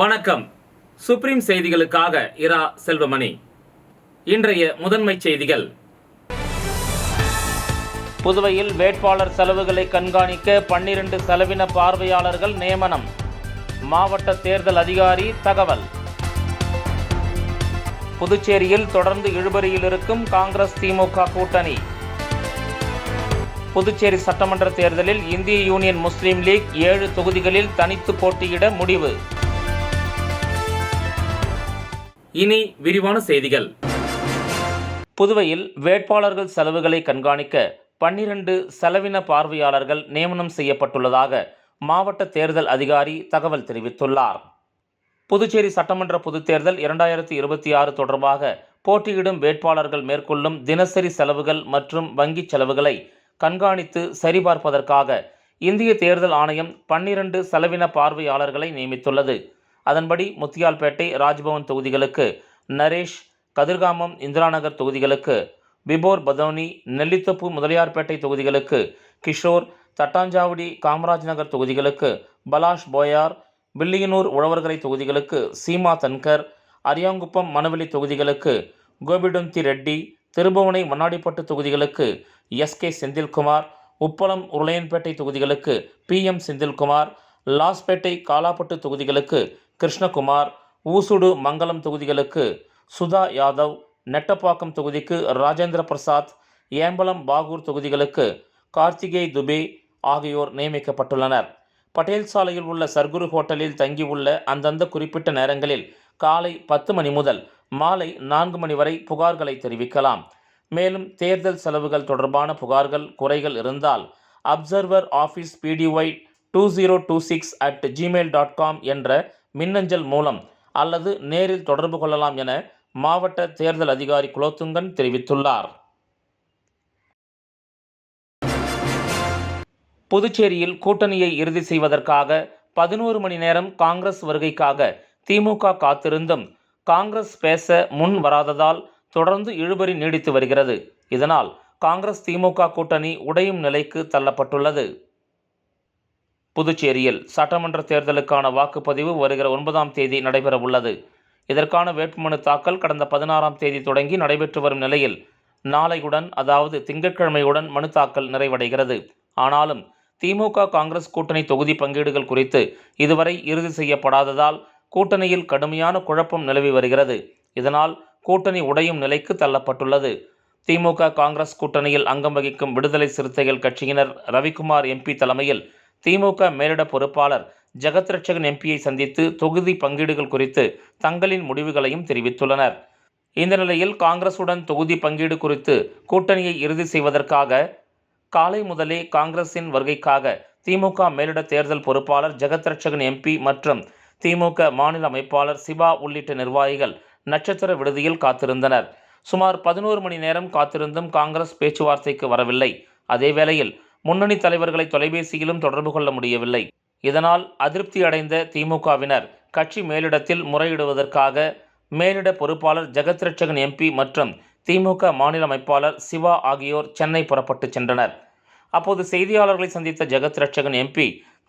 வணக்கம். சுப்ரீம் செய்திகளுக்காக இரா செல்வமணி. இன்றைய முதன்மை செய்திகள். புதுவையில் வேட்பாளர் செலவுகளை கண்காணிக்க 12 செலவின பார்வையாளர்கள் நியமனம். மாவட்ட தேர்தல் அதிகாரி தகவல். புதுச்சேரியில் தொடர்ந்து இழுபறியில் இருக்கும் காங்கிரஸ் திமுக கூட்டணி. புதுச்சேரி சட்டமன்ற தேர்தலில் இந்திய யூனியன் முஸ்லீம் லீக் 7 தொகுதிகளில் தனித்து போட்டியிட முடிவு. இனி விரிவான செய்திகள். புதுவையில் வேட்பாளர்கள் செலவுகளை கண்காணிக்க 12 செலவின பார்வையாளர்கள் நியமனம் செய்யப்பட்டுள்ளதாக மாவட்ட தேர்தல் அதிகாரி தகவல் தெரிவித்துள்ளார். புதுச்சேரி சட்டமன்ற பொதுத் தேர்தல் 2026 தொடர்பாக போட்டியிடும் வேட்பாளர்கள் மேற்கொள்ளும் தினசரி செலவுகள் மற்றும் வங்கிச் செலவுகளை கண்காணித்து சரிபார்ப்பதற்காக இந்திய தேர்தல் ஆணையம் 12 செலவின பார்வையாளர்களை நியமித்துள்ளது. அதன்படி முத்தியால்பேட்டை ராஜ்பவன் தொகுதிகளுக்கு நரேஷ், கதிர்காமம் இந்திராநகர் தொகுதிகளுக்கு பிபோர் பதோனி, நெல்லித்தோப்பு முதலியார்பேட்டை தொகுதிகளுக்கு கிஷோர், தட்டாஞ்சாவடி காமராஜ் நகர் தொகுதிகளுக்கு பலாஷ் போயார், வில்லியனூர் உழவர்கரை தொகுதிகளுக்கு சீமா தன்கர், அரியாங்குப்பம் மணவெளி தொகுதிகளுக்கு கோபிடந்தி ரெட்டி, திருபுவனை மண்ணாடிப்பட்டு தொகுதிகளுக்கு எஸ்கே செந்தில்குமார், உப்பளம் உருளையன்பேட்டை தொகுதிகளுக்கு PM செந்தில்குமார், லாஸ்பேட்டை காலாப்பட்டு தொகுதிகளுக்கு கிருஷ்ணகுமார், ஊசுடு மங்கலம் தொகுதிகளுக்கு சுதா யாதவ், நெட்டப்பாக்கம் தொகுதிக்கு ராஜேந்திர பிரசாத், ஏம்பலம் பாகூர் தொகுதிகளுக்கு கார்த்திகேய் துபே ஆகியோர் நியமிக்கப்பட்டுள்ளனர். பட்டேல் சாலையில் உள்ள சர்க்குரு ஹோட்டலில் தங்கியுள்ள அந்தந்த குறிப்பிட்ட நேரங்களில் காலை 10 மணி முதல் மாலை 4 மணி வரை புகார்களை தெரிவிக்கலாம். மேலும் தேர்தல் செலவுகள் தொடர்பான புகார்கள், குறைகள் இருந்தால் அப்சர்வர் ஆஃபீஸ் pdy2026@gmail.com என்ற மின்னஞ்சல் மூலம் அல்லது நேரில் தொடர்பு கொள்ளலாம் என மாவட்ட தேர்தல் அதிகாரி குலோத்துங்கன் தெரிவித்துள்ளார். புதுச்சேரியில் கூட்டணியை இறுதி செய்வதற்காக 11 மணி நேரம் காங்கிரஸ் வருகைக்காக திமுக காத்திருந்தும் காங்கிரஸ் பேச முன் வராததால் தொடர்ந்து இழுபறி நீடித்து வருகிறது. இதனால் காங்கிரஸ் திமுக கூட்டணி உடையும் நிலைக்கு தள்ளப்பட்டுள்ளது. புதுச்சேரியில் சட்டமன்ற தேர்தலுக்கான வாக்குப்பதிவு வருகிற 9ஆம் தேதி நடைபெற உள்ளது. இதற்கான வேட்புமனு தாக்கல் கடந்த 16ஆம் தேதி தொடங்கி நடைபெற்று வரும் நிலையில் நாளையுடன், அதாவது திங்கட்கிழமையுடன் மனு தாக்கல் நிறைவடைகிறது. ஆனாலும் திமுக காங்கிரஸ் கூட்டணி தொகுதி பங்கீடுகள் குறித்து இதுவரை இறுதி செய்யப்படாததால் கூட்டணியில் கடுமையான குழப்பம் நிலவி வருகிறது. இதனால் கூட்டணி உடையும் நிலைக்கு தள்ளப்பட்டுள்ளது. திமுக காங்கிரஸ் கூட்டணியில் அங்கம் வகிக்கும் விடுதலை சிறுத்தைகள் கட்சியினர் ரவிக்குமார் MP தலைமையில் திமுக மேலிட பொறுப்பாளர் ஜெகத் ரட்சகன் MPயை சந்தித்து தொகுதி பங்கீடுகள் குறித்து தங்களின் முடிவுகளையும் தெரிவித்துள்ளனர். இந்த நிலையில் காங்கிரசுடன் தொகுதி பங்கீடு குறித்து கூட்டணியை இறுதி செய்வதற்காக காலை முதலே காங்கிரசின் வருகைக்காக திமுக மேலிட தேர்தல் பொறுப்பாளர் ஜெகத் ரட்சகன் MP மற்றும் திமுக மாநில அமைப்பாளர் சிவா உள்ளிட்ட நிர்வாகிகள் நட்சத்திர விடுதியில் காத்திருந்தனர். சுமார் 11 மணி நேரம் காத்திருந்தும் காங்கிரஸ் பேச்சுவார்த்தைக்கு வரவில்லை. அதேவேளையில் முன்னணி தலைவர்களை தொலைபேசியிலும் தொடர்பு கொள்ள முடியவில்லை. இதனால் அதிருப்தி அடைந்த திமுகவினர் கட்சி மேலிடத்தில் முறையிடுவதற்காக மேலிட பொறுப்பாளர் ஜெகத் ரட்சகன் MP மற்றும் திமுக மாநில அமைப்பாளர் சிவா ஆகியோர் சென்னை புறப்பட்டு சென்றனர். அப்போது செய்தியாளர்களை சந்தித்த ஜெகத் ரட்சகன் MP,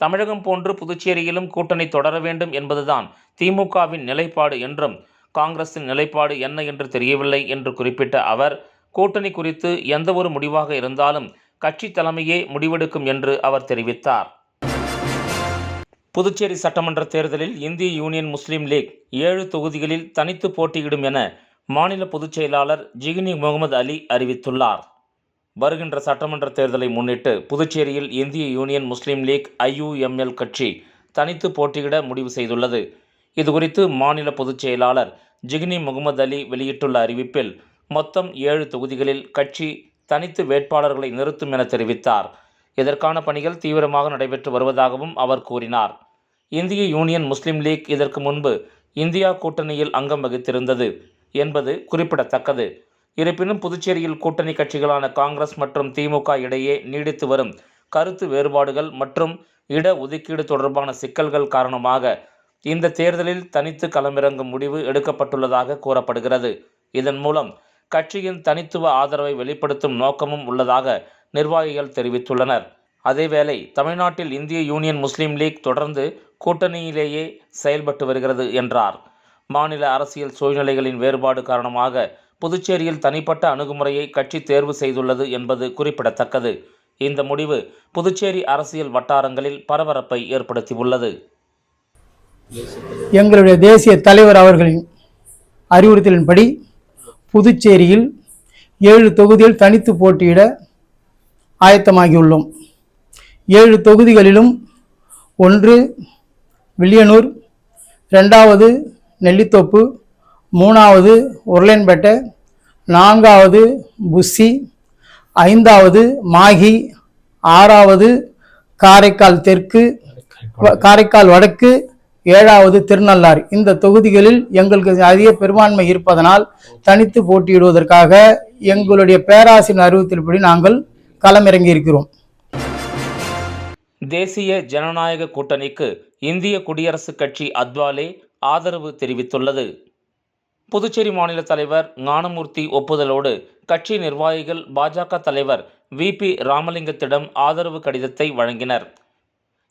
தமிழகம் போன்று புதுச்சேரியிலும் கூட்டணி தொடர வேண்டும் என்பதுதான் திமுகவின் நிலைப்பாடு என்றும் காங்கிரசின் நிலைப்பாடு என்ன என்று தெரியவில்லை என்று குறிப்பிட்ட அவர், கூட்டணி குறித்து எந்த ஒரு முடிவாக இருந்தாலும் கட்சி தலைமையே முடிவெடுக்கும் என்று அவர் தெரிவித்தார். புதுச்சேரி சட்டமன்ற தேர்தலில் இந்திய யூனியன் முஸ்லீம் லீக் 7 தொகுதிகளில் தனித்து போட்டியிடும் என மாநில பொதுச் செயலாளர் ஜிகினி முகமது அலி அறிவித்துள்ளார். வருகின்ற சட்டமன்ற தேர்தலை முன்னிட்டு புதுச்சேரியில் இந்திய யூனியன் முஸ்லீம் லீக் IUML கட்சி தனித்து போட்டியிட முடிவு செய்துள்ளது. இதுகுறித்து மாநில பொதுச் செயலாளர் ஜிகினி முகமது அலி வெளியிட்டுள்ள அறிவிப்பில் மொத்தம் 7 தொகுதிகளில் கட்சி தனித்து வேட்பாளர்களை நிறுத்தும் என தெரிவித்தார். இதற்கான பணிகள் தீவிரமாக நடைபெற்று வருவதாகவும் அவர் கூறினார். இந்திய யூனியன் முஸ்லீம் லீக் இதற்கு முன்பு இந்தியா கூட்டணியில் அங்கம் வகித்திருந்தது என்பது குறிப்பிடத்தக்கது. இருப்பினும் புதுச்சேரியில் கூட்டணி கட்சிகளான காங்கிரஸ் மற்றும் திமுக இடையே நீடித்து வரும் கருத்து வேறுபாடுகள் மற்றும் இட ஒதுக்கீடு தொடர்பான சிக்கல்கள் காரணமாக இந்த தேர்தலில் தனித்து களமிறங்கும் முடிவு எடுக்கப்பட்டுள்ளதாக கூறப்படுகிறது. இதன் மூலம் கட்சியின் தனித்துவ ஆதரவை வெளிப்படுத்தும் நோக்கமும் உள்ளதாக நிர்வாகிகள் தெரிவித்துள்ளனர். அதேவேளை தமிழ்நாட்டில் இந்திய யூனியன் முஸ்லீம் லீக் தொடர்ந்து கூட்டணியிலேயே செயல்பட்டு வருகிறது என்றார். மாநில அரசியல் சூழ்நிலைகளின் வேறுபாடு காரணமாக புதுச்சேரியில் தனிப்பட்ட அணுகுமுறையை கட்சி தேர்வு செய்துள்ளது என்பது குறிப்பிடத்தக்கது. இந்த முடிவு புதுச்சேரி அரசியல் வட்டாரங்களில் பரபரப்பை ஏற்படுத்தியுள்ளது. எங்களுடைய தேசிய தலைவர் அவர்களின் அறிவுறுத்தலின்படி புதுச்சேரியில் 7 தொகுதியில் தனித்து போட்டியிட ஆயத்தமாகியுள்ளோம். 7 தொகுதிகளிலும் 1 வில்லியனூர், 2வது நெல்லித்தோப்பு, 3வது உருளையன்பேட்டை, 4வது புஸ்ஸி, 5வது மாகி, 6வது காரைக்கால் தெற்கு, காரைக்கால் வடக்கு, 7வது திருநள்ளாறு. இந்த தொகுதிகளில் எங்களுக்கு அதிக பெரும்பான்மை இருப்பதனால் தனித்து போட்டியிடுவதற்காக எங்களுடைய பேராசிரியர் அறிவுறுத்தல்படி நாங்கள் களமிறங்கி இருக்கிறோம். தேசிய ஜனநாயக கூட்டணிக்கு இந்திய குடியரசுக் கட்சி அத்வாலே ஆதரவு தெரிவித்துள்ளது. புதுச்சேரி மாநில தலைவர் ஞானமூர்த்தி ஒப்புதலோடு கட்சி நிர்வாகிகள் பாஜக தலைவர் VP ராமலிங்கத்திடம் ஆதரவு கடிதத்தை வழங்கினர்.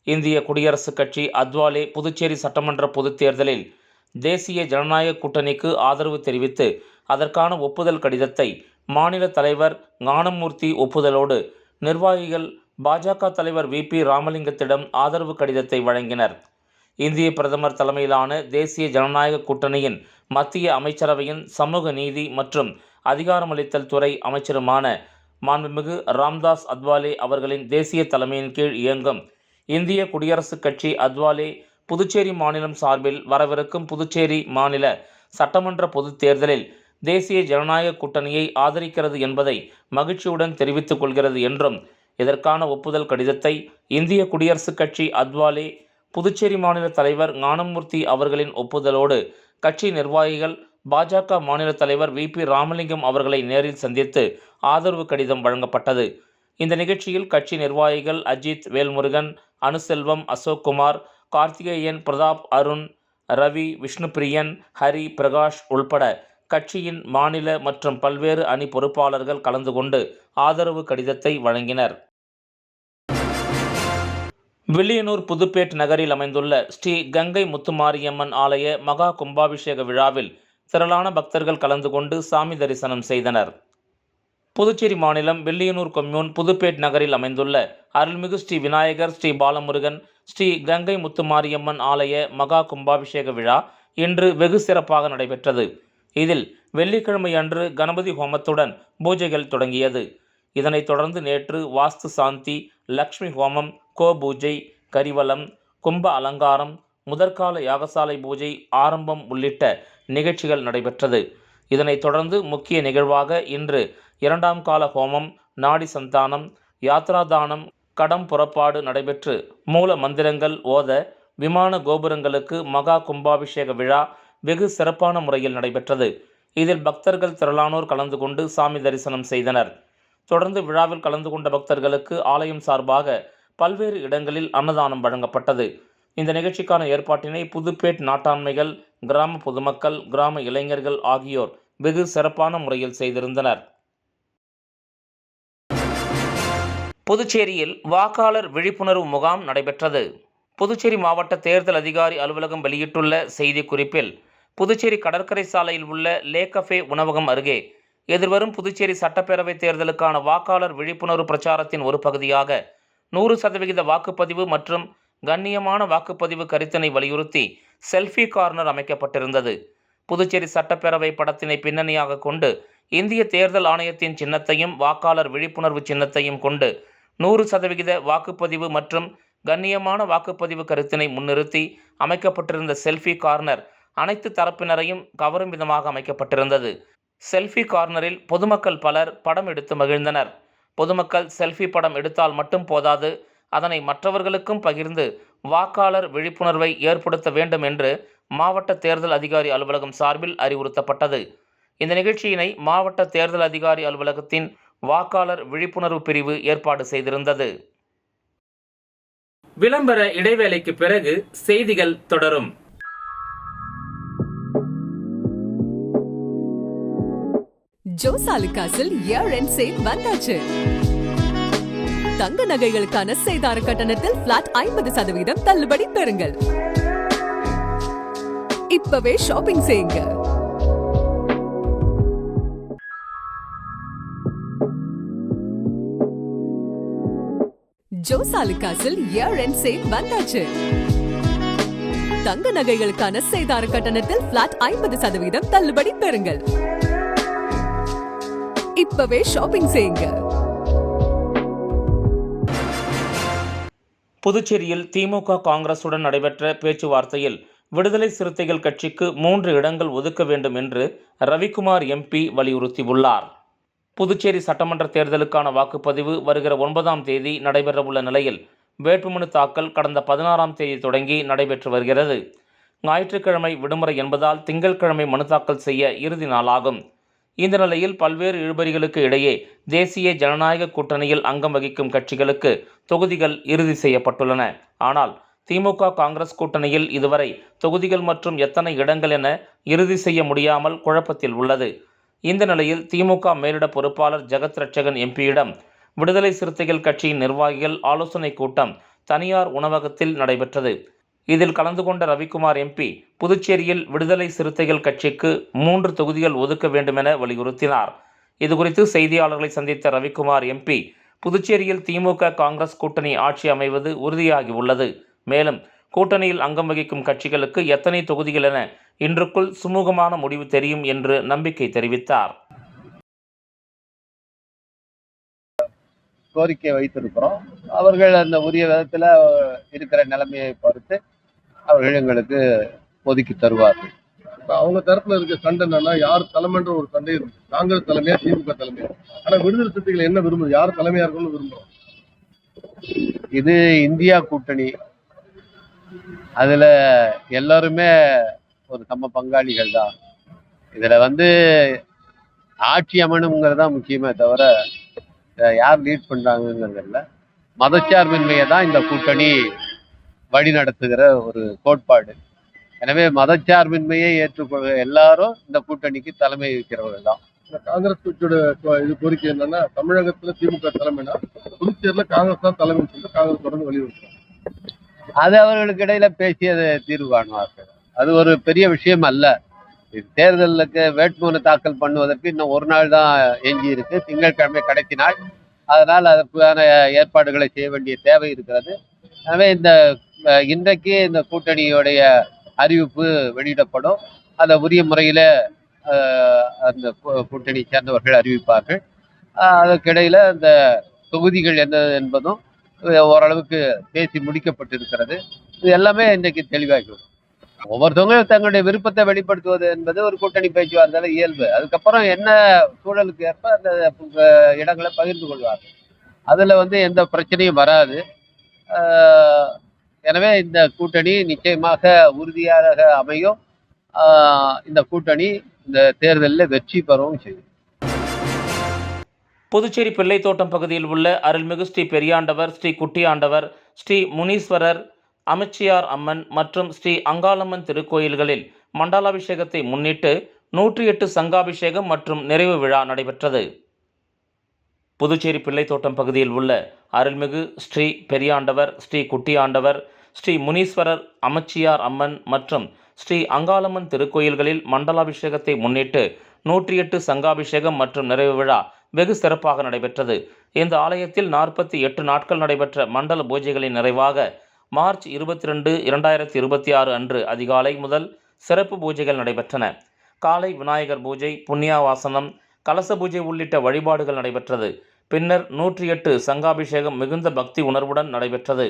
இந்திய குடியரசுக் கட்சி அத்வாலே புதுச்சேரி சட்டமன்ற பொதுத் தேர்தலில் தேசிய ஜனநாயக கூட்டணிக்கு ஆதரவு தெரிவித்து அதற்கான ஒப்புதல் கடிதத்தை மாநில தலைவர் ஞானமூர்த்தி ஒப்புதலோடு நிர்வாகிகள் பாஜக தலைவர் VP ராமலிங்கத்திடம் ஆதரவு கடிதத்தை வழங்கினர். இந்திய பிரதமர் தலைமையிலான தேசிய ஜனநாயக கூட்டணியின் மத்திய அமைச்சரவையின் சமூக நீதி மற்றும் அதிகாரமளித்தல் துறை அமைச்சருமான மாண்புமிகு ராம்தாஸ் அத்வாலே அவர்களின் தேசிய தலைமையின் கீழ் இயங்கும் இந்திய குடியரசுக் கட்சி அத்வாலே புதுச்சேரி மாநிலம் சார்பில் வரவிருக்கும் புதுச்சேரி மாநில சட்டமன்ற பொதுத் தேர்தலில் தேசிய ஜனநாயக கூட்டணியை ஆதரிக்கிறது என்பதை மகிழ்ச்சியுடன் தெரிவித்துக் கொள்கிறது என்றும், இதற்கான ஒப்புதல் கடிதத்தை இந்திய குடியரசுக் கட்சி அத்வாலே புதுச்சேரி மாநில தலைவர் ஞானமூர்த்தி அவர்களின் ஒப்புதலோடு கட்சி நிர்வாகிகள் பாஜக மாநில தலைவர் VP ராமலிங்கம் அவர்களை நேரில் சந்தித்து ஆதரவு கடிதம் வழங்கப்பட்டது. இந்த நிகழ்ச்சியில் கட்சி நிர்வாகிகள் அஜித், வேல்முருகன், அனுசெல்வம், அசோக்குமார், கார்த்திகேயன், பிரதாப், அருண், ரவி, விஷ்ணுபிரியன், ஹரி, பிரகாஷ் உள்பட கட்சியின் மாநில மற்றும் பல்வேறு அணி பொறுப்பாளர்கள் கலந்து கொண்டு ஆதரவு கடிதத்தை வழங்கினர். வில்லியனூர் புதுப்பேட் நகரில் அமைந்துள்ள ஸ்ரீ கங்கை முத்துமாரியம்மன் ஆலய மகா கும்பாபிஷேக விழாவில் திரளான பக்தர்கள் கலந்து கொண்டு சாமி தரிசனம் செய்தனர். புதுச்சேரி மாநிலம் வில்லியனூர் கொம்யூன் புதுப்பேட் நகரில் அமைந்துள்ள அருள்மிகு ஸ்ரீ விநாயகர், ஸ்ரீ பாலமுருகன், ஸ்ரீ கங்கை முத்துமாரியம்மன் ஆலய மகா கும்பாபிஷேக விழா இன்று வெகு சிறப்பாக நடைபெற்றது. இதில் வெள்ளிக்கிழமை அன்று கணபதி ஹோமத்துடன் பூஜைகள் தொடங்கியது. இதனைத் தொடர்ந்து நேற்று வாஸ்து சாந்தி, லக்ஷ்மி ஹோமம், கோ பூஜை, கரிவலம், கும்ப அலங்காரம், முதற்கால யாகசாலை பூஜை ஆரம்பம் உள்ளிட்ட நிகழ்ச்சிகள் நடைபெற்றது. இதனைத் தொடர்ந்து முக்கிய நிகழ்வாக இன்று 2ஆம் கால ஹோமம், நாடி சந்தானம், யாத்ராதானம், கடம் புறப்பாடு நடைபெற்று மூல மந்திரங்கள் ஓத விமான கோபுரங்களுக்கு மகா கும்பாபிஷேக விழா வெகு சிறப்பான முறையில் நடைபெற்றது. இதில் பக்தர்கள் திரளானோர் கலந்து கொண்டு சாமி தரிசனம் செய்தனர். தொடர்ந்து விழாவில் கலந்து கொண்ட பக்தர்களுக்கு ஆலயம் சார்பாக பல்வேறு இடங்களில் அன்னதானம் வழங்கப்பட்டது. இந்த நிகழ்ச்சிக்கான ஏற்பாட்டினை புதுப்பேட் நாட்டாண்மைகள், கிராம பொதுமக்கள், கிராம இளைஞர்கள் ஆகியோர் வெகு சிறப்பான முறையில் செய்திருந்தனர். புதுச்சேரியில் வாக்காளர் விழிப்புணர்வு முகாம் நடைபெற்றது. புதுச்சேரி மாவட்ட தேர்தல் அதிகாரி அலுவலகம் வெளியிட்டுள்ள செய்திக்குறிப்பில், புதுச்சேரி கடற்கரை சாலையில் உள்ள லே கஃபே உணவகம் அருகே எதிர்வரும் புதுச்சேரி சட்டப்பேரவை தேர்தலுக்கான வாக்காளர் விழிப்புணர்வு பிரச்சாரத்தின் ஒரு பகுதியாக 100% வாக்குப்பதிவு மற்றும் கண்ணியமான வாக்குப்பதிவு கருத்தினை வலியுறுத்தி செல்ஃபி கார்னர் அமைக்கப்பட்டிருந்தது. புதுச்சேரி சட்டப்பேரவை படத்தினை பின்னணியாக கொண்டு இந்திய தேர்தல் ஆணையத்தின் சின்னத்தையும் வாக்காளர் விழிப்புணர்வு சின்னத்தையும் கொண்டு 100% வாக்குப்பதிவு மற்றும் கண்ணியமான வாக்குப்பதிவு கருத்தினை முன்னிறுத்தி அமைக்கப்பட்டிருந்த செல்ஃபி கார்னர் அனைத்து தரப்பினரையும் கவரும் விதமாக அமைக்கப்பட்டிருந்தது. செல்ஃபி கார்னரில் பொதுமக்கள் பலர் படம் எடுத்து மகிழ்ந்தனர். பொதுமக்கள் செல்ஃபி படம் எடுத்தால் மட்டும் போதாது, அதனை மற்றவர்களுக்கும் பகிர்ந்து வாக்காளர் விழிப்புணர்வை ஏற்படுத்த வேண்டும் என்று மாவட்ட தேர்தல் அதிகாரி அலுவலகம் சார்பில் அறிவுறுத்தப்பட்டது. இந்த நிகழ்ச்சியினை மாவட்ட தேர்தல் அதிகாரி அலுவலகத்தின் வாக்காளர் விழிப்புணர்வு பிரிவு ஏற்பாடு செய்திருந்தது. விளம்பர இடைவேளைக்கு பிறகு செய்திகள் தொடரும். ஜோஸ் ஆலுகாஸில் இயர் எண்ட் சேல் வந்தாச்சு. தங்க நகைகளுக்கான சேதார கட்டணத்தில் பிளாட் 50% தள்ளுபடி பெறுங்கள். இப்பவே ஷாப்பிங் செய்யுங்க. ஜோசாலுகாஸில் இயர் எண்ட் சேல் வந்தாச்சு. தங்க நகைகளுக்கான சேதார கட்டணத்தில் பிளாட் 50% தள்ளுபடி பெறுங்கள். இப்பவே ஷாப்பிங் செய்யுங்க. புதுச்சேரியில் திமுக காங்கிரசுடன் நடைபெற்ற பேச்சுவார்த்தையில் விடுதலை சிறுத்தைகள் கட்சிக்கு 3 இடங்கள் ஒதுக்க வேண்டும் என்று ரவிக்குமார் எம்பி வலியுறுத்தியுள்ளார். புதுச்சேரி சட்டமன்ற தேர்தலுக்கான வாக்குப்பதிவு வருகிற 9ஆம் தேதி நடைபெறவுள்ள நிலையில் வேட்புமனு தாக்கல் கடந்த 16ஆம் தேதி தொடங்கி நடைபெற்று வருகிறது. ஞாயிற்றுக்கிழமை விடுமுறை என்பதால் திங்கட்கிழமை மனு தாக்கல் செய்ய இறுதி நாளாகும். இந்த நிலையில் பல்வேறு இழுபறிகளுக்கு இடையே தேசிய ஜனநாயக கூட்டணியில் அங்கம் வகிக்கும் கட்சிகளுக்கு தொகுதிகள் இறுதி செய்யப்பட்டுள்ளன. ஆனால் திமுக காங்கிரஸ் கூட்டணியில் இதுவரை தொகுதிகள் மற்றும் எத்தனை இடங்கள் என இறுதி செய்ய முடியாமல் குழப்பத்தில் உள்ளது. இந்த நிலையில் திமுக மேலிட பொறுப்பாளர் ஜெகத் ரட்சகன் எம்பியிடம் விடுதலை சிறுத்தைகள் கட்சியின் நிர்வாகிகள் ஆலோசனை கூட்டம் தனியார் உணவகத்தில் நடைபெற்றது. இதில் கலந்து கொண்ட ரவிக்குமார் எம்பி புதுச்சேரியில் விடுதலை சிறுத்தைகள் கட்சிக்கு 3 தொகுதிகள் ஒதுக்க வேண்டுமென வலியுறுத்தினார். இதுகுறித்து செய்தியாளர்களை சந்தித்த ரவிக்குமார் எம்பி புதுச்சேரியில் திமுக காங்கிரஸ் கூட்டணி ஆட்சி அமைவது உறுதியாகி உள்ளது. மேலும் கூட்டணியில் அங்கம் வகிக்கும் கட்சிகளுக்கு எத்தனை தொகுதிகள் என இன்றுக்குள் சுமூகமான முடிவு தெரியும் என்று நம்பிக்கை தெரிவித்தார். கோரிக்கை வைத்திருக்கிறோம். அவர்கள் அந்த உரிய விதத்தில் இருக்கிற நிலைமையை பொறுத்து அவர்கள் எங்களுக்கு ஒதுக்கி தருவார்கள். அவங்க தரப்புல இருக்க சண்டை என்னன்னா, யார் தலைமைன்ற ஒரு சண்டை இருக்கு. காங்கிரஸ் தலைமையா திமுக தலைமையா? ஆனா விடுதலை சிறுத்தைகள் என்ன விரும்புது? யார் தலைமையா இருக்கணும்னு விரும்புறோம். இது இந்தியா கூட்டணி, அதுல எல்லாருமே ஒரு சம பங்காளிகள் தான். இதுல ஆட்சி அமைணுங்கிறது தான் முக்கியமே தவிர யார் லீட் பண்றாங்கிறதுல மதச்சார்பின்மையை தான் இந்த கூட்டணி வழி நடத்துகிற ஒரு கோட்பாடு. எனவே மதச்சார்பின்மையை ஏற்றுக்கொள்ள எல்லாரும் இந்த கூட்டணிக்கு தலைமை இருக்கிறவர்கள் தான். காங்கிரஸ் கட்சியோட இது கோரிக்கை என்னன்னா, தமிழகத்துல திமுக தலைமைனா புதுச்சேரியில காங்கிரஸ் தான் தலைமைன்னு சொல்லிட்டு காங்கிரஸ் தொடர்ந்து வலியுறுத்துறாங்க. அது அவர்களுக்கு இடையில பேசியது தீர்வு காணுவார்கள். அது ஒரு பெரிய விஷயம் அல்ல. தேர்தலுக்கு வேட்புமனு தாக்கல் பண்ணுவதற்கு இன்னும் ஒரு நாள் தான் எஞ்சி இருக்கு. திங்கட்கிழமை கடைசி நாள். அதனால் அதற்கான ஏற்பாடுகளை செய்ய வேண்டிய தேவை இருக்கிறது. எனவே இன்றைக்கு இந்த கூட்டணியுடைய அறிவிப்பு வெளியிடப்படும். அதை உரிய முறையில் அந்த கூட்டணி சேர்ந்தவர்கள் அறிவிப்பார்கள். அதற்கிடையில் அந்த தொகுதிகள் என்ன என்பதும் ஓரளவுக்கு பேசி முடிக்கப்பட்டிருக்கிறது. இது எல்லாமே இன்றைக்கு தெளிவாகிவிடும். ஒவ்வொருத்தவங்களும் தங்களுடைய விருப்பத்தை வெளிப்படுத்துவது என்பது ஒரு கூட்டணி பேச்சுவார்த்தை இயல்பு. அதுக்கப்புறம் என்ன சூழலுக்கு ஏற்ப அந்த இடங்களை பகிர்ந்து கொள்வார்கள். அதில் எந்த பிரச்சனையும் வராது. எனவே இந்த கூட்டணி நிச்சயமாக உறுதியாக அமையும். இந்த கூட்டணி இந்த தேர்தலில் வெற்றி பெறவும் செய்யும். புதுச்சேரி பிள்ளைத்தோட்டம் பகுதியில் உள்ள அருள்மிகு ஸ்ரீ பெரியாண்டவர், ஸ்ரீ குட்டியாண்டவர், ஸ்ரீ முனீஸ்வரர், அமைச்சியார் அம்மன் மற்றும் ஸ்ரீ அங்காளம்மன் திருக்கோயில்களில் மண்டலாபிஷேகத்தை முன்னிட்டு 108 சங்காபிஷேகம் மற்றும் நிறைவு விழா நடைபெற்றது. புதுச்சேரி பிள்ளைத்தோட்டம் பகுதியில் உள்ள அருள்மிகு ஸ்ரீ பெரியாண்டவர், ஸ்ரீ குட்டியாண்டவர், ஸ்ரீ முனீஸ்வரர், அமைச்சியார் அம்மன் மற்றும் ஸ்ரீ அங்காளம்மன் திருக்கோயில்களில் மண்டலாபிஷேகத்தை முன்னிட்டு 108 சங்காபிஷேகம் மற்றும் நிறைவு விழா வெகு சிறப்பாக நடைபெற்றது. இந்த ஆலயத்தில் 48 நாட்கள் நடைபெற்ற மண்டல பூஜைகளின் நிறைவாக மார்ச் 22, 2026 அன்று அதிகாலை முதல் சிறப்பு பூஜைகள் நடைபெற்றன. காலை விநாயகர் பூஜை, புண்ணியாவாசனம், கலச பூஜை உள்ளிட்ட வழிபாடுகள் நடைபெற்றது. பின்னர் 108 சங்காபிஷேகம் மிகுந்த பக்தி உணர்வுடன் நடைபெற்றது.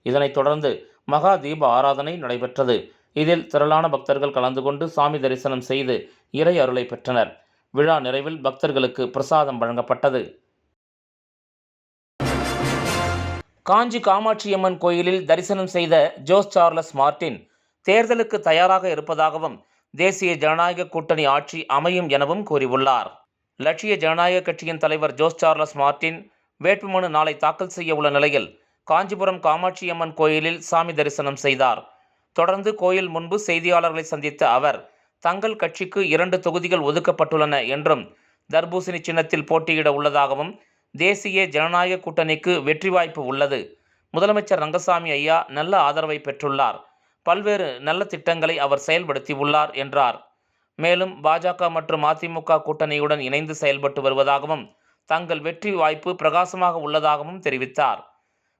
இதனைத் தொடர்ந்து மகா தீப ஆராதனை நடைபெற்றது. இதில் திரளான பக்தர்கள் கலந்து கொண்டு சாமி தரிசனம் செய்து இறை அருளை பெற்றனர். விழா நிறைவில் பக்தர்களுக்கு பிரசாதம் வழங்கப்பட்டது. காஞ்சி காமாட்சியம்மன் கோயிலில் தரிசனம் செய்த ஜோஸ் சார்லஸ் மார்ட்டின் தேர்தலுக்கு தயாராக இருப்பதாகவும் தேசிய ஜனநாயக கூட்டணி ஆட்சி அமையும் எனவும் கூறியுள்ளார். லட்சிய ஜனநாயக கட்சியின் தலைவர் ஜோஸ் சார்லஸ் மார்ட்டின் வேட்புமனு நாளை தாக்கல் செய்ய உள்ள நிலையில் காஞ்சிபுரம் காமாட்சியம்மன் கோயிலில் சாமி தரிசனம் செய்தார். தொடர்ந்து கோயில் முன்பு செய்தியாளர்களை சந்தித்த அவர் தங்கள் கட்சிக்கு 2 தொகுதிகள் ஒதுக்கப்பட்டுள்ளன என்றும் தர்பூசணி சின்னத்தில் போட்டியிட உள்ளதாகவும் தேசிய ஜனநாயக கூட்டணிக்கு வெற்றி வாய்ப்பு உள்ளது. முதலமைச்சர் ரங்கசாமி ஐயா நல்ல ஆதரவை பெற்றுள்ளார். பல்வேறு நல்ல திட்டங்களை அவர் செயல்படுத்தியுள்ளார் என்றார். மேலும் பாஜக மற்றும் அதிமுக கூட்டணியுடன் இணைந்து செயல்பட்டு வருவதாகவும் தங்கள் வெற்றி வாய்ப்பு பிரகாசமாக உள்ளதாகவும் தெரிவித்தார்.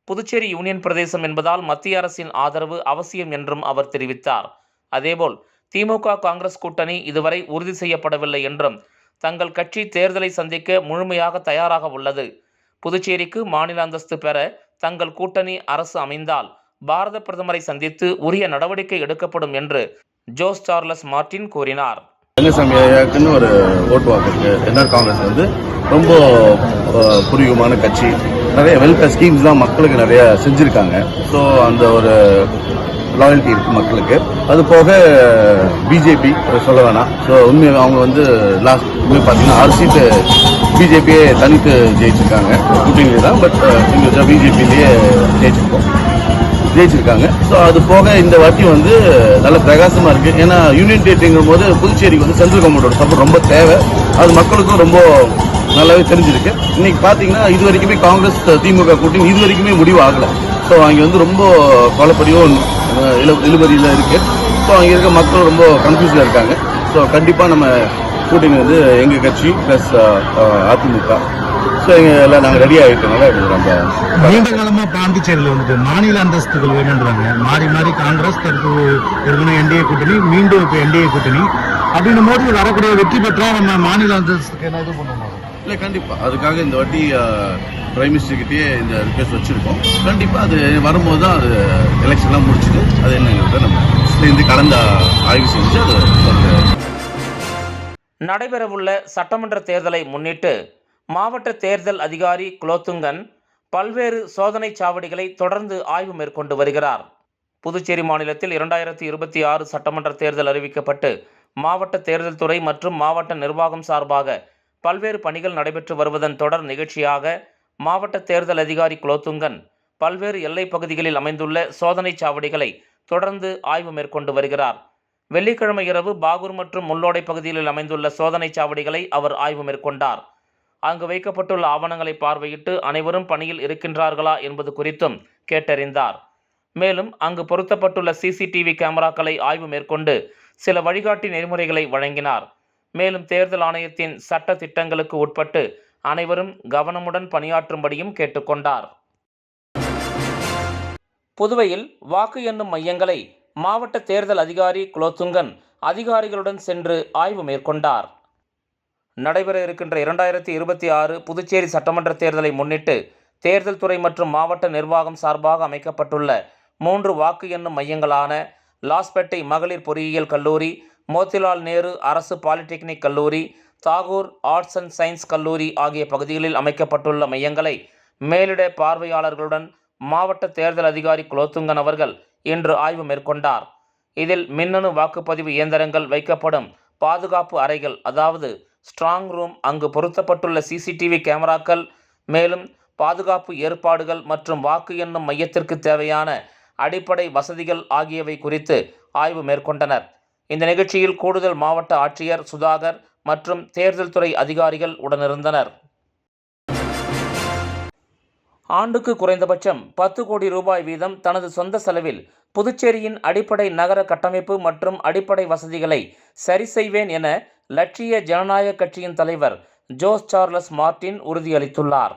புதுச்சேரி யூனியன் பிரதேசம் என்பதால் மத்திய அரசின் ஆதரவு அவசியம் என்றும் அவர் தெரிவித்தார். அதேபோல் திமுக காங்கிரஸ் கூட்டணி இதுவரை உறுதி செய்யப்படவில்லை என்றும் தங்கள் கட்சி தேர்தலை சந்திக்க முழுமையாக தயாராக உள்ளது. புதுச்சேரிக்கு மாநில அந்தஸ்து பெற தங்கள் கூட்டணி அரசு அமைந்தால் பாரத பிரதமரை சந்தித்து உரிய நடவடிக்கை எடுக்கப்படும் என்று ஜோஸ் சார்லஸ் மார்டின் கூறினார். ரங்கசாமி ஐயாக்குன்னு ஒரு ஓட்டு வாக்கு என்ஆர் காங்கிரஸ் வந்து ரொம்ப புரியுமான கட்சி. நிறைய வெல்ஃபேர் ஸ்கீம்ஸ் தான் மக்களுக்கு நிறைய செஞ்சுருக்காங்க. ஸோ அந்த ஒரு லாயல்ட்டி இருக்குது மக்களுக்கு. அது போக பிஜேபி சொல்ல வேணாம். ஸோ உண்மையாக அவங்க வந்து லாஸ்ட் பார்த்தீங்கன்னா 6 சீட்டு பிஜேபியே தனித்து ஜெயிச்சிருக்காங்க. கூட்டணியிலே தான், பட் இங்கே பிஜேபியிலேயே ஜெயிச்சிருக்காங்க. ஸோ அது போக இந்த வாட்டி வந்து நல்ல பிரகாசமாக இருக்குது. ஏன்னா யூனியன் டெரிட்டரிங்கும் போது புதுச்சேரிக்கு வந்து சென்ட்ரல் கவர்மெண்டோட சப்போர்ட் ரொம்ப தேவை. அது மக்களுக்கும் ரொம்ப நல்லாவே தெரிஞ்சிருக்கு. இன்னைக்கு பார்த்தீங்கன்னா இது வரைக்குமே காங்கிரஸ் திமுக கூட்டணி இது வரைக்குமே முடிவு ஆகலை. ஸோ அங்கே வந்து ரொம்ப கொலப்படியும் இழுபறியில் இருக்குது. ஸோ அங்கே இருக்க மக்கள் ரொம்ப கன்ஃபியூஸில் இருக்காங்க. ஸோ கண்டிப்பாக நம்ம கூட்டணி வந்து எங்கள் கட்சி ப்ளஸ் அதிமுக ஸோ எல்லாம் நாங்கள் ரெடி ஆகிட்டனால நம்ம நீண்ட காலமாக பாண்டிச்சேரியில் வந்துட்டு மாநில அந்தஸ்துகள் வேணுன்றாங்க. மாறி மாறி காங்கிரஸ் தற்போது என்டிஏ கூட்டணி, மீண்டும் இப்போ என்டிஏ கூட்டணி அப்படின்னும் போது வரக்கூடிய வெற்றி பெற்றால் நம்ம மாநில அந்தஸ்துக்கு என்ன இது பண்ணுவோம்? இல்லை, கண்டிப்பாக அதுக்காக இந்த வாட்டி பிரைம் மினிஸ்டர்கிட்டயே இந்த ரிக்வெஸ்ட் வச்சுருக்கோம். கண்டிப்பாக அது வரும்போது தான் அது எலெக்ஷன்லாம் முடிச்சுட்டு அது என்னங்கிறத நம்ம சேர்ந்து கலந்து ஆய்வு செஞ்சு அது நடைபெறவுள்ள சட்டமன்ற தேர்தலை முன்னிட்டு மாவட்ட தேர்தல் அதிகாரி குலோத்துங்கன் பல்வேறு சோதனை சாவடிகளை தொடர்ந்து ஆய்வு மேற்கொண்டு வருகிறார். புதுச்சேரி மாநிலத்தில் 2026 சட்டமன்ற தேர்தல் அறிவிக்கப்பட்டு மாவட்ட தேர்தல் துறை மற்றும் மாவட்ட நிர்வாகம் சார்பாக பல்வேறு பணிகள் நடைபெற்று வருவதன் தொடர் நிகழ்ச்சியாக மாவட்ட தேர்தல் அதிகாரி குலோத்துங்கன் பல்வேறு எல்லைப் பகுதிகளில் அமைந்துள்ள சோதனை சாவடிகளை தொடர்ந்து ஆய்வு மேற்கொண்டு வருகிறார். வெள்ளிக்கிழமை இரவு பாகூர் மற்றும் முள்ளோடை பகுதிகளில் அமைந்துள்ள சோதனை சாவடிகளை அவர் ஆய்வு மேற்கொண்டார். அங்கு வைக்கப்பட்டுள்ள ஆவணங்களை பார்வையிட்டு அனைவரும் பணியில் இருக்கின்றார்களா என்பது குறித்தும் கேட்டறிந்தார். மேலும் அங்கு பொருத்தப்பட்டுள்ள சிசிடிவி கேமராக்களை ஆய்வு மேற்கொண்டு சில வழிகாட்டி நெறிமுறைகளை வழங்கினார். மேலும் தேர்தல் ஆணையத்தின் சட்ட திட்டங்களுக்கு உட்பட்டு அனைவரும் கவனமுடன் பணியாற்றும்படியும் கேட்டுக்கொண்டார். புதுவையில் வாக்கு எண்ணும் மையங்களை மாவட்ட தேர்தல் அதிகாரி குலோத்துங்கன் அதிகாரிகளுடன் சென்று ஆய்வு மேற்கொண்டார். நடைபெற இருக்கின்ற 2026 புதுச்சேரி சட்டமன்ற தேர்தலை முன்னிட்டு தேர்தல் துறை மற்றும் மாவட்ட நிர்வாகம் சார்பாக அமைக்கப்பட்டுள்ள 3 வாக்கு எண்ணும் மையங்களான லாஸ்பேட்டை மகளிர் பொறியியல் கல்லூரி, மோத்திலால் நேரு அரசு பாலிடெக்னிக் கல்லூரி, தாகூர் ஆர்ட்ஸ் அண்ட் சயின்ஸ் கல்லூரி ஆகிய பகுதிகளில் அமைக்கப்பட்டுள்ள மையங்களை மேலிட பார்வையாளர்களுடன் மாவட்ட தேர்தல் அதிகாரி குலோத்துங்கன் அவர்கள் இன்று ஆய்வு மேற்கொண்டார். இதில் மின்னணு வாக்குப்பதிவு இயந்திரங்கள் வைக்கப்படும் பாதுகாப்பு அறைகள், அதாவது ஸ்ட்ராங் ரூம், அங்கு பொருத்தப்பட்டுள்ள சிசிடிவி கேமராக்கள், மேலும் பாதுகாப்பு ஏற்பாடுகள் மற்றும் வாக்கு எண்ணும் மையத்திற்கு தேவையான அடிப்படை வசதிகள் ஆகியவை குறித்து ஆய்வு மேற்கொண்டனர். இந்த நிகழ்ச்சியில் கூடுதல் மாவட்ட ஆட்சியர் சுதாகர் மற்றும் தேர்தல் துறை அதிகாரிகள் உடனிருந்தனர். ஆண்டுக்கு குறைந்தபட்சம் 10 கோடி ரூபாய் வீதம் தனது சொந்த செலவில் புதுச்சேரியின் அடிப்படை நகர கட்டமைப்பு மற்றும் அடிப்படை வசதிகளை சரி செய்வேன் என லட்சிய ஜனநாயக கட்சியின் தலைவர் ஜோஸ் சார்லஸ் மார்டின் உறுதியளித்துள்ளார்.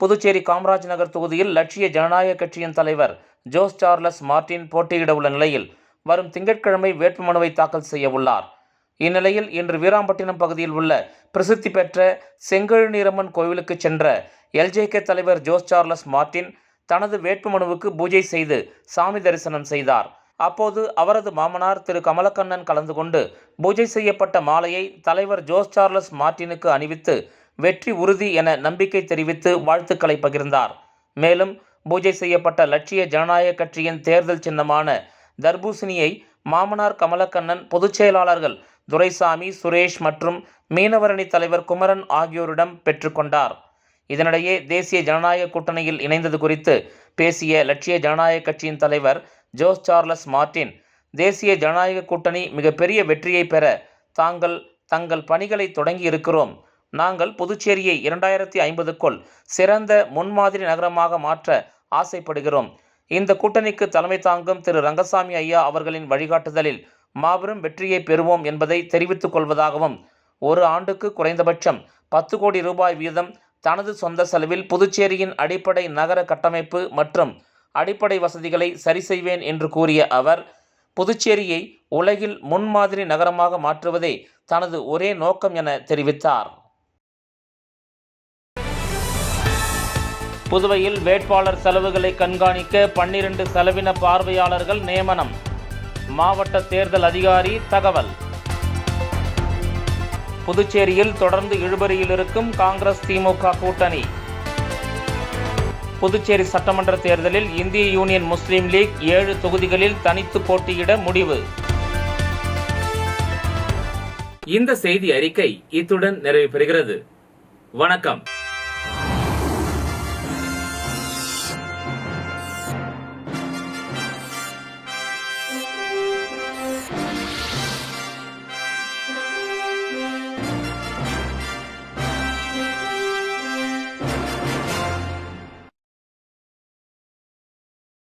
புதுச்சேரி காமராஜ் நகர் தொகுதியில் லட்சிய ஜனநாயக கட்சியின் தலைவர் ஜோஸ் சார்லஸ் மார்டின் போட்டியிட உள்ள நிலையில் வரும் திங்கட்கிழமை வேட்புமனுவை தாக்கல் செய்ய உள்ளார். இந்நிலையில் இன்று வீராம்பட்டினம் பகுதியில் உள்ள பிரசித்தி பெற்ற செங்கழுநீரம்மன் கோவிலுக்கு சென்ற எல்ஜேகே தலைவர் ஜோஸ் சார்லஸ் மார்டின் தனது வேட்புமனுவுக்கு பூஜை செய்து சாமி தரிசனம் செய்தார். அப்போது அவரது மாமனார் திரு கமலக்கண்ணன் கலந்து கொண்டு பூஜை செய்யப்பட்ட மாலையை தலைவர் ஜோஸ் சார்லஸ் மார்டினுக்கு அணிவித்து வெற்றி உறுதி என நம்பிக்கை தெரிவித்து வாழ்த்துக்களை பகிர்ந்தார். மேலும் பூஜை செய்யப்பட்ட லட்சிய ஜனநாயக கட்சியின் தேர்தல் சின்னமான தர்பூசணியை மாமனார் கமலக்கண்ணன் பொதுச் செயலாளர்கள் துரைசாமி, சுரேஷ் மற்றும் மீனவரணி தலைவர் குமரன் ஆகியோரிடம் பெற்றுக்கொண்டார். இதனிடையே தேசிய ஜனநாயக கூட்டணியில் இணைந்தது குறித்து பேசிய லட்சிய ஜனநாயக கட்சியின் தலைவர் ஜோஸ் சார்லஸ் மார்டின், தேசிய ஜனநாயக கூட்டணி மிகப்பெரிய வெற்றியை பெற தங்கள் பணிகளை தொடங்கி இருக்கிறோம். நாங்கள் புதுச்சேரியை 2050க்குள் சிறந்த முன்மாதிரி நகரமாக மாற்ற ஆசைப்படுகிறோம். இந்த கூட்டணிக்கு தலைமை தாங்கும் திரு ரங்கசாமி ஐயா அவர்களின் வழிகாட்டுதலில் மாபெரும் வெற்றியை பெறுவோம் என்பதை தெரிவித்துக் கொள்வதாகவும், ஒரு ஆண்டுக்கு குறைந்தபட்சம் 10 கோடி ரூபாய் வீதம் தனது சொந்த செலவில் புதுச்சேரியின் அடிப்படை நகர கட்டமைப்பு மற்றும் அடிப்படை வசதிகளை சரி செய்வேன் என்று கூறிய அவர், புதுச்சேரியை உலகில் முன்மாதிரி நகரமாக மாற்றுவதே தனது ஒரே நோக்கம் என தெரிவித்தார். புதுவையில் வேட்பாளர் செலவுகளை கண்காணிக்க 12 செலவின பார்வையாளர்கள் நியமனம். மாவட்ட தேர்தல் அதிகாரி தகவல். புதுச்சேரியில் தொடர்ந்து இழுபறியில் இருக்கும் காங்கிரஸ் திமுக கூட்டணி. புதுச்சேரி சட்டமன்ற தேர்தலில் இந்திய யூனியன் முஸ்லீம் லீக் 7 தொகுதிகளில் தனித்து போட்டியிட முடிவு. இந்த செய்தி அறிக்கை இத்துடன் நிறைவு பெறுகிறது. வணக்கம்.